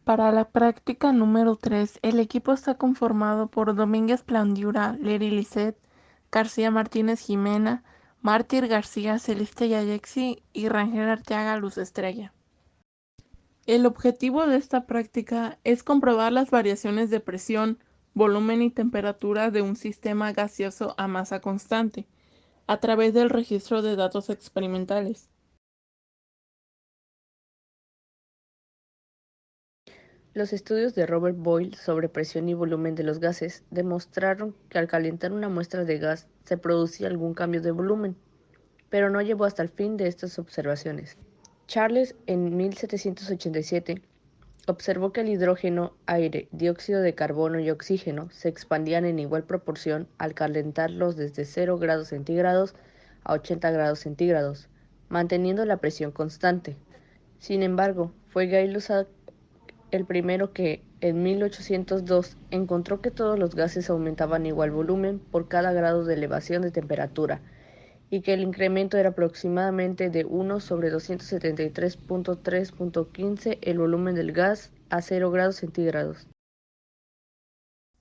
Para la práctica número 3, el equipo está conformado por Domínguez Plandiura, Leri Lisset, García Martínez Jimena, Mártir García, Celeste Yayexi y Rangel Arteaga Luz Estrella. El objetivo de esta práctica es comprobar las variaciones de presión, volumen y temperatura de un sistema gaseoso a masa constante, a través del registro de datos experimentales. Los estudios de Robert Boyle sobre presión y volumen de los gases demostraron que al calentar una muestra de gas se producía algún cambio de volumen, pero no llevó hasta el fin de estas observaciones. Charles, en 1787, observó que el hidrógeno, aire, dióxido de carbono y oxígeno se expandían en igual proporción al calentarlos desde 0 grados centígrados a 80 grados centígrados, manteniendo la presión constante. Sin embargo, fue Gay-Lussac el primero que, en 1802, encontró que todos los gases aumentaban igual volumen por cada grado de elevación de temperatura, y que el incremento era aproximadamente de 1 sobre 273.3.15 el volumen del gas a 0 grados centígrados.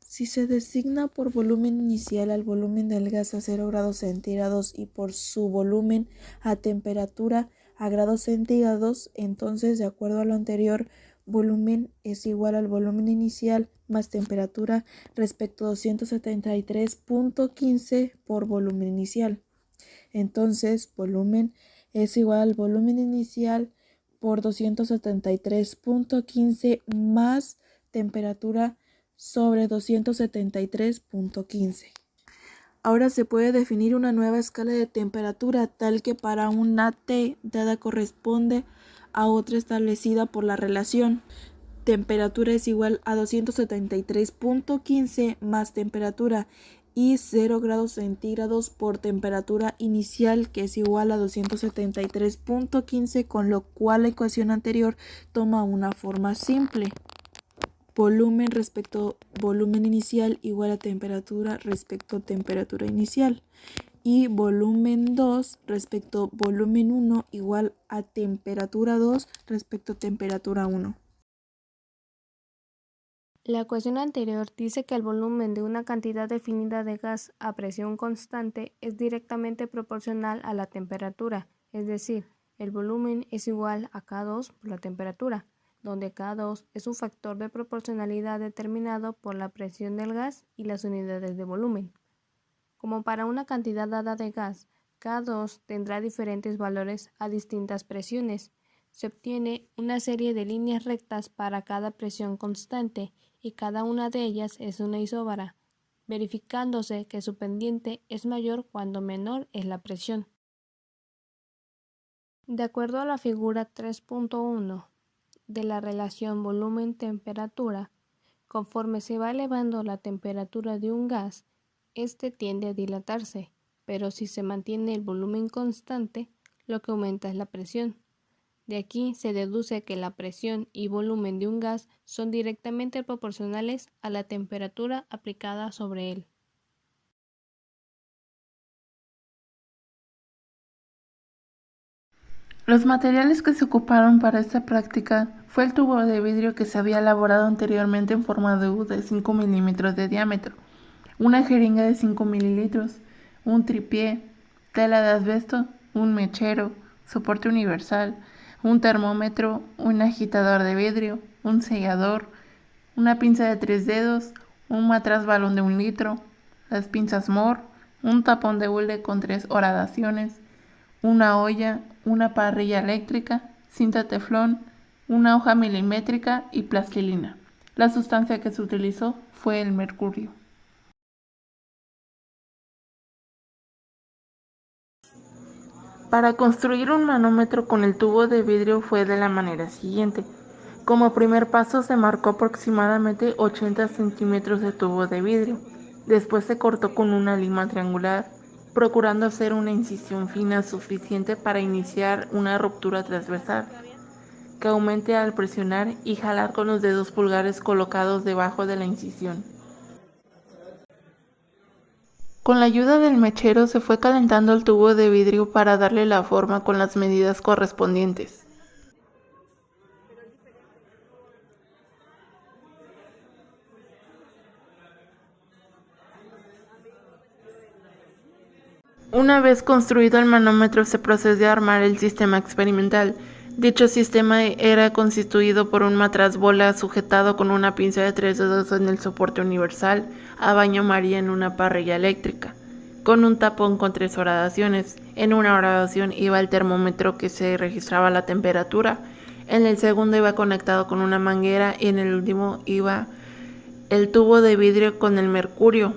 Si se designa por volumen inicial al volumen del gas a 0 grados centígrados y por su volumen a temperatura a grados centígrados, entonces, de acuerdo a lo anterior, volumen es igual al volumen inicial más temperatura respecto a 273.15 por volumen inicial. Entonces, volumen es igual al volumen inicial por 273.15 más temperatura sobre 273.15. Ahora se puede definir una nueva escala de temperatura tal que para una T dada corresponde a otra establecida por la relación. Temperatura es igual a 273.15 más temperatura y 0 grados centígrados por temperatura inicial, que es igual a 273.15, con lo cual la ecuación anterior toma una forma simple. Volumen respecto volumen inicial igual a temperatura respecto a temperatura inicial. Y volumen 2 respecto volumen 1 igual a temperatura 2 respecto a temperatura 1. La ecuación anterior dice que el volumen de una cantidad definida de gas a presión constante es directamente proporcional a la temperatura, es decir, el volumen es igual a K2 por la temperatura, donde K2 es un factor de proporcionalidad determinado por la presión del gas y las unidades de volumen. Como para una cantidad dada de gas, K2 tendrá diferentes valores a distintas presiones. Se obtiene una serie de líneas rectas para cada presión constante y cada una de ellas es una isóbara, verificándose que su pendiente es mayor cuando menor es la presión. De acuerdo a la figura 3.1 de la relación volumen-temperatura, conforme se va elevando la temperatura de un gas, este tiende a dilatarse, pero si se mantiene el volumen constante, lo que aumenta es la presión. De aquí se deduce que la presión y volumen de un gas son directamente proporcionales a la temperatura aplicada sobre él. Los materiales que se ocuparon para esta práctica fue el tubo de vidrio que se había elaborado anteriormente en forma de U de 5 milímetros de diámetro, una jeringa de 5 mililitros, un tripié, tela de asbesto, un mechero, soporte universal, un termómetro, un agitador de vidrio, un sellador, una pinza de 3 dedos, un matraz balón de 1 litro, las pinzas Mohr, un tapón de hule con 3 horadaciones, una olla, una parrilla eléctrica, cinta teflón, una hoja milimétrica y plastilina. La sustancia que se utilizó fue el mercurio. Para construir un manómetro con el tubo de vidrio fue de la manera siguiente. Como primer paso se marcó aproximadamente 80 centímetros de tubo de vidrio. Después se cortó con una lima triangular, procurando hacer una incisión fina suficiente para iniciar una ruptura transversal, que aumente al presionar y jalar con los dedos pulgares colocados debajo de la incisión. Con la ayuda del mechero se fue calentando el tubo de vidrio para darle la forma con las medidas correspondientes. Una vez construido el manómetro se procedió a armar el sistema experimental. Dicho sistema era constituido por un matraz bola sujetado con una pinza de 3 dedos en el soporte universal a baño María en una parrilla eléctrica, con un tapón con 3 gradaciones. En una gradación iba el termómetro que se registraba la temperatura, en el segundo iba conectado con una manguera y en el último iba el tubo de vidrio con el mercurio.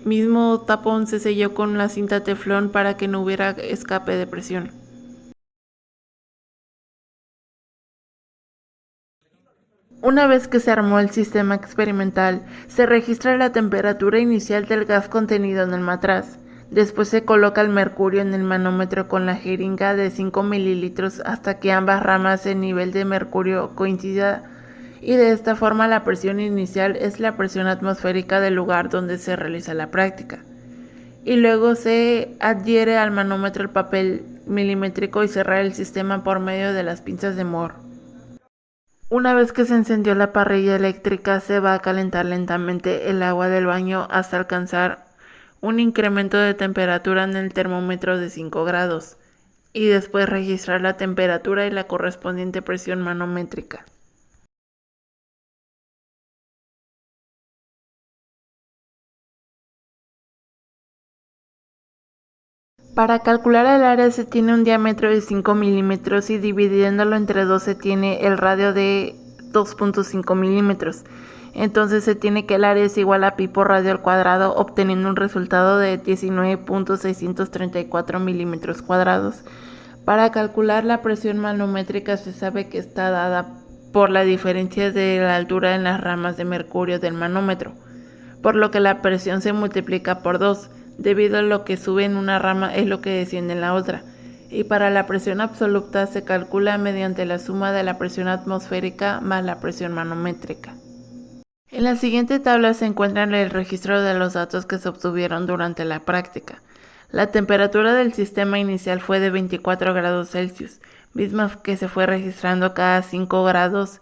Mismo tapón se selló con la cinta teflón para que no hubiera escape de presión. Una vez que se armó el sistema experimental, se registra la temperatura inicial del gas contenido en el matraz. Después se coloca el mercurio en el manómetro con la jeringa de 5 mililitros hasta que ambas ramas en nivel de mercurio coincidan y de esta forma la presión inicial es la presión atmosférica del lugar donde se realiza la práctica. Y luego se adhiere al manómetro el papel milimétrico y cerrar el sistema por medio de las pinzas de Mohr. Una vez que se encendió la parrilla eléctrica, se va a calentar lentamente el agua del baño hasta alcanzar un incremento de temperatura en el termómetro de 5 grados y después registrar la temperatura y la correspondiente presión manométrica. Para calcular el área se tiene un diámetro de 5 milímetros y dividiéndolo entre 2 se tiene el radio de 2.5 milímetros. Entonces se tiene que el área es igual a pi por radio al cuadrado, obteniendo un resultado de 19.634 milímetros cuadrados. Para calcular la presión manométrica se sabe que está dada por la diferencia de la altura en las ramas de mercurio del manómetro, por lo que la presión se multiplica por 2. Debido a lo que sube en una rama es lo que desciende en la otra, y para la presión absoluta se calcula mediante la suma de la presión atmosférica más la presión manométrica. En la siguiente tabla se encuentran el registro de los datos que se obtuvieron durante la práctica. La temperatura del sistema inicial fue de 24 grados Celsius, misma que se fue registrando cada 5 grados,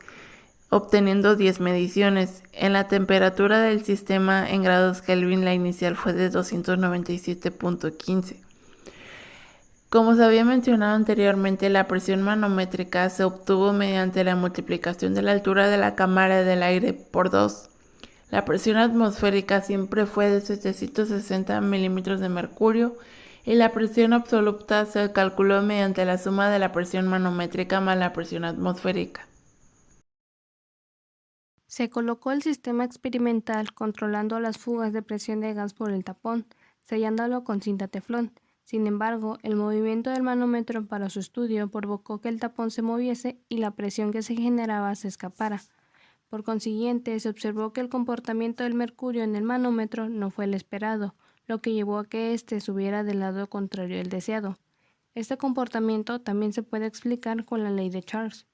obteniendo 10 mediciones. En la temperatura del sistema en grados Kelvin la inicial fue de 297.15. Como se había mencionado anteriormente, la presión manométrica se obtuvo mediante la multiplicación de la altura de la cámara del aire por 2. La presión atmosférica siempre fue de 760 milímetros de mercurio y la presión absoluta se calculó mediante la suma de la presión manométrica más la presión atmosférica. Se colocó el sistema experimental controlando las fugas de presión de gas por el tapón, sellándolo con cinta teflón. Sin embargo, el movimiento del manómetro para su estudio provocó que el tapón se moviese y la presión que se generaba se escapara. Por consiguiente, se observó que el comportamiento del mercurio en el manómetro no fue el esperado, lo que llevó a que éste subiera del lado contrario del deseado. Este comportamiento también se puede explicar con la ley de Charles.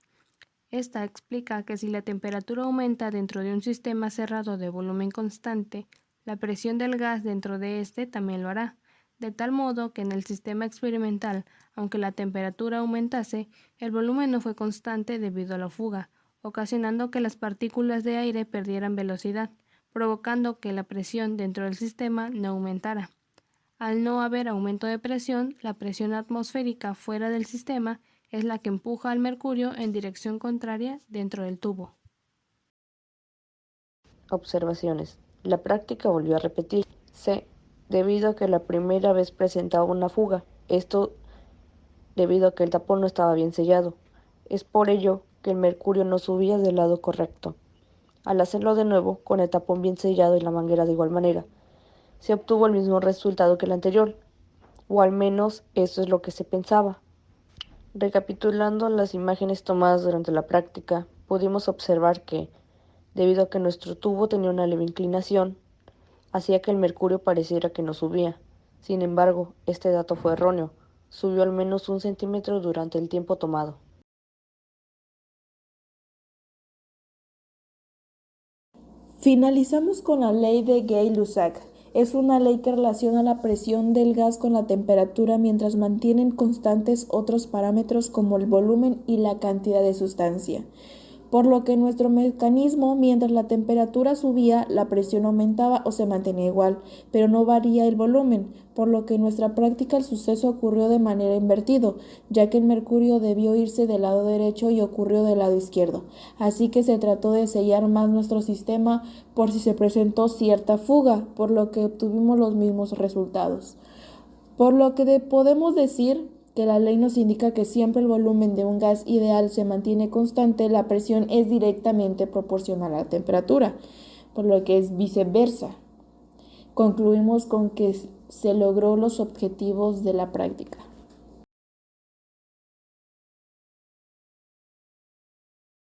Esta explica que si la temperatura aumenta dentro de un sistema cerrado de volumen constante, la presión del gas dentro de este también lo hará, de tal modo que en el sistema experimental, aunque la temperatura aumentase, el volumen no fue constante debido a la fuga, ocasionando que las partículas de aire perdieran velocidad, provocando que la presión dentro del sistema no aumentara. Al no haber aumento de presión, la presión atmosférica fuera del sistema es la que empuja al mercurio en dirección contraria dentro del tubo. Observaciones. La práctica volvió a repetirse debido a que la primera vez presentaba una fuga. Esto debido a que el tapón no estaba bien sellado. Es por ello que el mercurio no subía del lado correcto. Al hacerlo de nuevo, con el tapón bien sellado y la manguera de igual manera, se obtuvo el mismo resultado que el anterior, o al menos eso es lo que se pensaba. Recapitulando las imágenes tomadas durante la práctica, pudimos observar que, debido a que nuestro tubo tenía una leve inclinación, hacía que el mercurio pareciera que no subía. Sin embargo, este dato fue erróneo. Subió al menos 1 centímetro durante el tiempo tomado. Finalizamos con la ley de Gay-Lussac. Es una ley que relaciona la presión del gas con la temperatura mientras mantienen constantes otros parámetros como el volumen y la cantidad de sustancia. por lo que nuestro mecanismo, mientras la temperatura subía, la presión aumentaba o se mantenía igual, pero no varía el volumen, por lo que en nuestra práctica el suceso ocurrió de manera invertido, ya que el mercurio debió irse del lado derecho y ocurrió del lado izquierdo. Así que se trató de sellar más nuestro sistema por si se presentó cierta fuga, por lo que obtuvimos los mismos resultados. Por lo que podemos decir que la ley nos indica que siempre el volumen de un gas ideal se mantiene constante, la presión es directamente proporcional a la temperatura, por lo que es viceversa. Concluimos con que se logró los objetivos de la práctica.